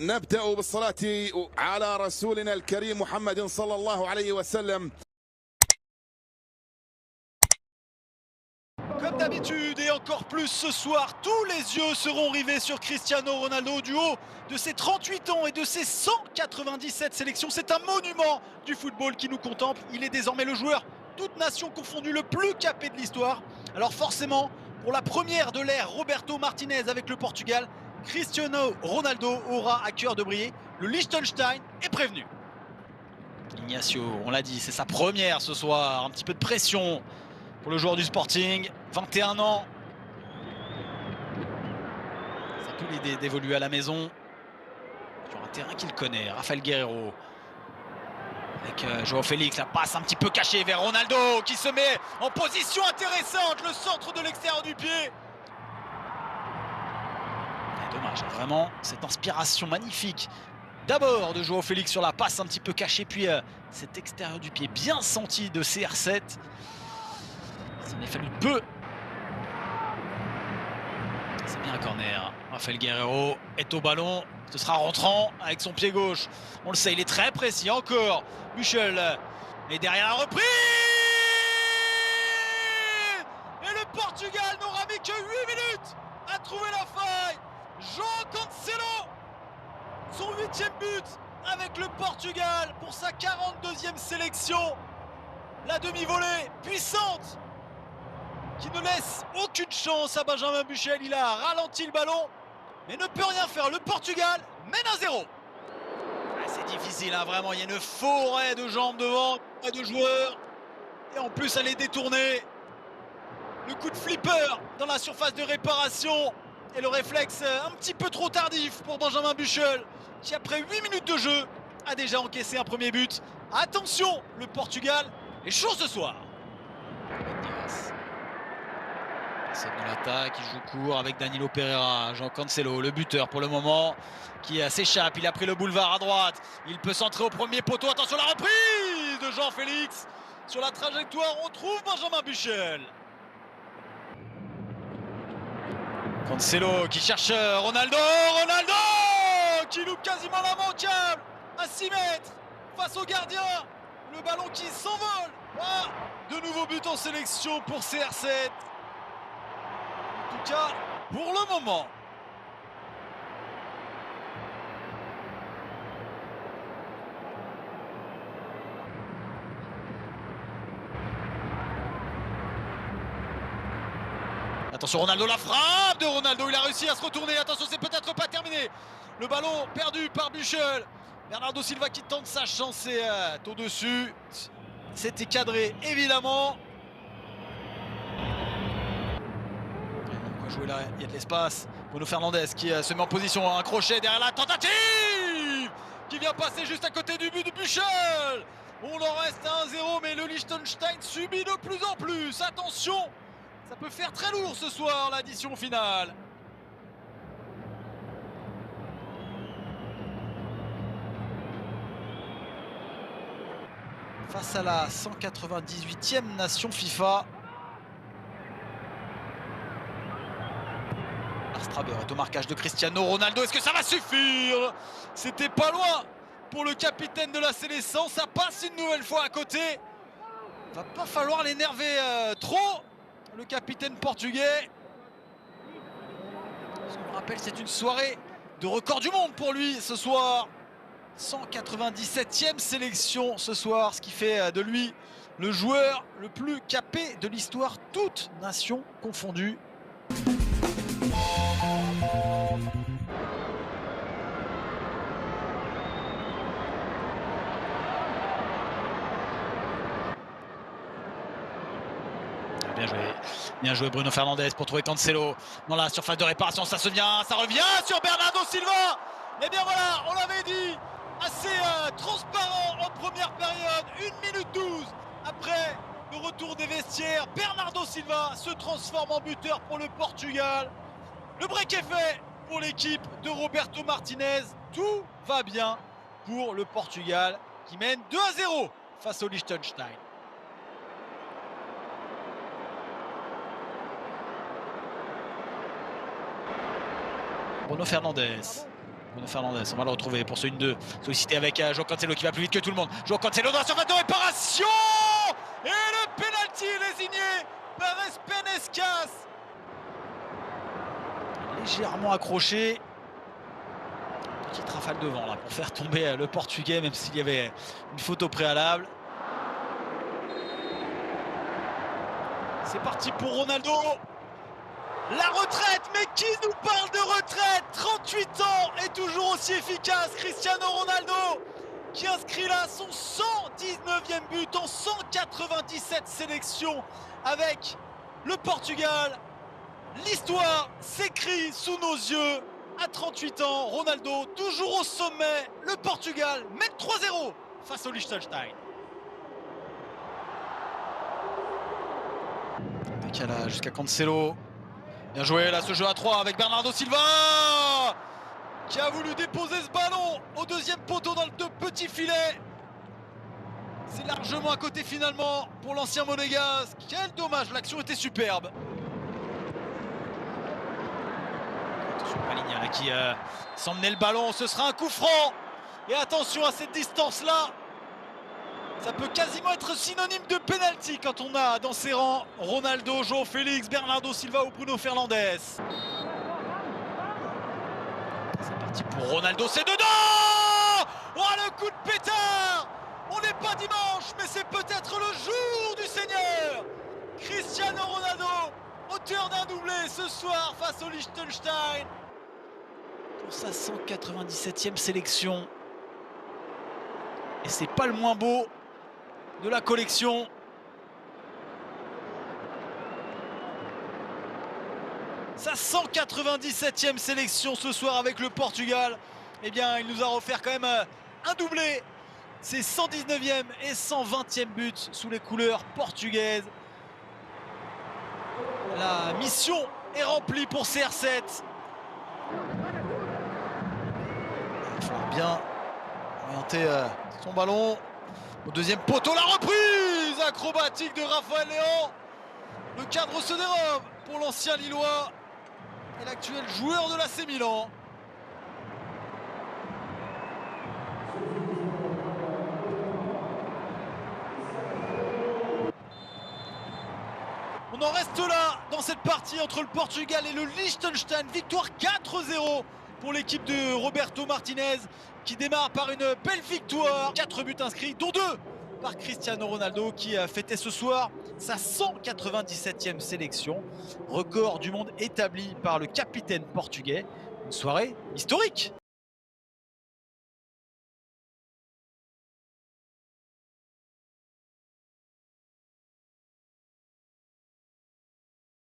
نبدأ بالصلاة على رسولنا الكريم محمد صلى الله عليه وسلم. Comme d'habitude et encore plus ce soir, tous les yeux seront rivés sur Cristiano Ronaldo du haut de ses 38 ans et de ses 197 sélections. C'est un monument du football qui nous contemple. Il est désormais le joueur, toute nation confondue, le plus capé de l'histoire. Alors forcément, pour la première de l'ère Roberto Martinez avec le Portugal, Cristiano Ronaldo aura à cœur de briller. Le Liechtenstein est prévenu. Ignacio, on l'a dit, c'est sa première ce soir. Un petit peu de pression pour le joueur du Sporting, 21 ans. Ça peut l'aider d'évoluer à la maison. Sur un terrain qu'il connaît, Rafael Guerreiro. Avec Joao Félix, la passe un petit peu cachée vers Ronaldo qui se met en position intéressante, le centre de l'extérieur du pied. Et dommage, vraiment, cette inspiration magnifique. D'abord de Joao Félix sur la passe un petit peu cachée, puis cet extérieur du pied bien senti de CR7. Ça n'a fallu peu. C'est bien un corner. Rafael Guerreiro est au ballon. Ce sera rentrant avec son pied gauche. On le sait, il est très précis encore. Michel est derrière la reprise. Et le Portugal n'aura mis que 8 minutes à trouver la faille. João Cancelo, son 8e but avec le Portugal pour sa 42e sélection. La demi-volée puissante qui ne laisse aucune chance à Benjamin Buchel. Il a ralenti le ballon, mais ne peut rien faire. Le Portugal mène à 0. C'est difficile, hein, vraiment. Il y a une forêt de jambes devant, de joueurs. Et en plus, elle est détournée. Le coup de flipper dans la surface de réparation. Et le réflexe un petit peu trop tardif pour Benjamin Buchel, qui après 8 minutes de jeu a déjà encaissé un premier but. Attention, le Portugal est chaud ce soir. C'est dans l'attaque, il joue court avec Danilo Pereira, João Cancelo, le buteur pour le moment, qui s'échappe, il a pris le boulevard à droite, il peut centrer au premier poteau, attention la reprise de João Félix, sur la trajectoire on trouve Benjamin Buchel. Cancelo qui cherche Ronaldo, Ronaldo qui loupe quasiment l'immanquable, à 6 mètres, face au gardien, le ballon qui s'envole. Ah, de nouveaux buts en sélection pour CR7. En tout cas, pour le moment. Attention Ronaldo, la frappe de Ronaldo, il a réussi à se retourner, attention c'est peut-être pas terminé. Le ballon perdu par Buchel. Bernardo Silva qui tente sa chance et au-dessus. C'était cadré évidemment. Jouer là, il y a de l'espace. Bruno Fernandes qui se met en position, un crochet derrière la tentative qui vient passer juste à côté du but de Buchel. On en reste à 1-0, mais le Liechtenstein subit de plus en plus. Attention, ça peut faire très lourd ce soir l'addition finale. Face à la 198e nation FIFA. Straber est au marquage de Cristiano Ronaldo. Est-ce que ça va suffire? C'était pas loin pour le capitaine de la sélection. Ça passe une nouvelle fois à côté. Va pas falloir l'énerver trop, le capitaine portugais. Ce qu'on me rappelle, c'est une soirée de record du monde pour lui ce soir. 197e sélection ce soir, ce qui fait de lui le joueur le plus capé de l'histoire, toutes nations confondues. Bien joué Bruno Fernandes pour trouver Cancelo dans la surface de réparation, ça revient sur Bernardo Silva. Et bien voilà, on l'avait dit, assez transparent en première période, 1 minute 12 après le retour des vestiaires. Bernardo Silva se transforme en buteur pour le Portugal. Le break est fait pour l'équipe de Roberto Martinez. Tout va bien pour le Portugal qui mène 2-0 face au Liechtenstein. Bruno Fernandes Bruno Fernandes, on va le retrouver pour ce 1-2. Sollicité avec João Cancelo qui va plus vite que tout le monde. João Cancelo dans la surface de réparation. Et le penalty désigné par Espenescas. Légèrement accroché. Petite rafale devant là pour faire tomber le Portugais, même s'il y avait une faute au préalable. C'est parti pour Ronaldo. La retraite, mais qui nous parle de retraite? 38 ans et toujours aussi efficace. Cristiano Ronaldo qui inscrit là son 119e but en 197 sélections avec le Portugal. L'histoire s'écrit sous nos yeux. À 38 ans, Ronaldo toujours au sommet. Le Portugal mène 3-0 face au Liechtenstein. Décalage jusqu'à Cancelo. Bien joué là ce jeu à 3 avec Bernardo Silva qui a voulu déposer ce ballon au deuxième poteau dans le petit filet. C'est largement à côté finalement pour l'ancien monégasque. Quel dommage, l'action était superbe. Attention Palinha là qui s'emmenait le ballon, ce sera un coup franc. Et attention à cette distance là. Ça peut quasiment être synonyme de penalty quand on a dans ses rangs Ronaldo, João Félix, Bernardo Silva ou Bruno Fernandes. C'est parti pour Ronaldo, c'est dedans! Oh le coup de pétard! On n'est pas dimanche, mais c'est peut-être le jour du Seigneur! Cristiano Ronaldo, auteur d'un doublé ce soir face au Liechtenstein. Pour sa 197e sélection. Et c'est pas le moins beau de la collection. Sa 197e sélection ce soir avec le Portugal. Eh bien, il nous a offert quand même un doublé. Ses 119e et 120e buts sous les couleurs portugaises. La mission est remplie pour CR7. Il faut bien orienter son ballon au deuxième poteau. La reprise acrobatique de Raphaël Léon. Le cadre se dérobe pour l'ancien Lillois et l'actuel joueur de l'AC Milan. On en reste là dans cette partie entre le Portugal et le Liechtenstein. Victoire 4-0 pour l'équipe de Roberto Martinez qui démarre par une belle victoire. 4 buts inscrits, dont 2 par Cristiano Ronaldo qui fêtait ce soir sa 197e sélection. Record du monde établi par le capitaine portugais. Une soirée historique.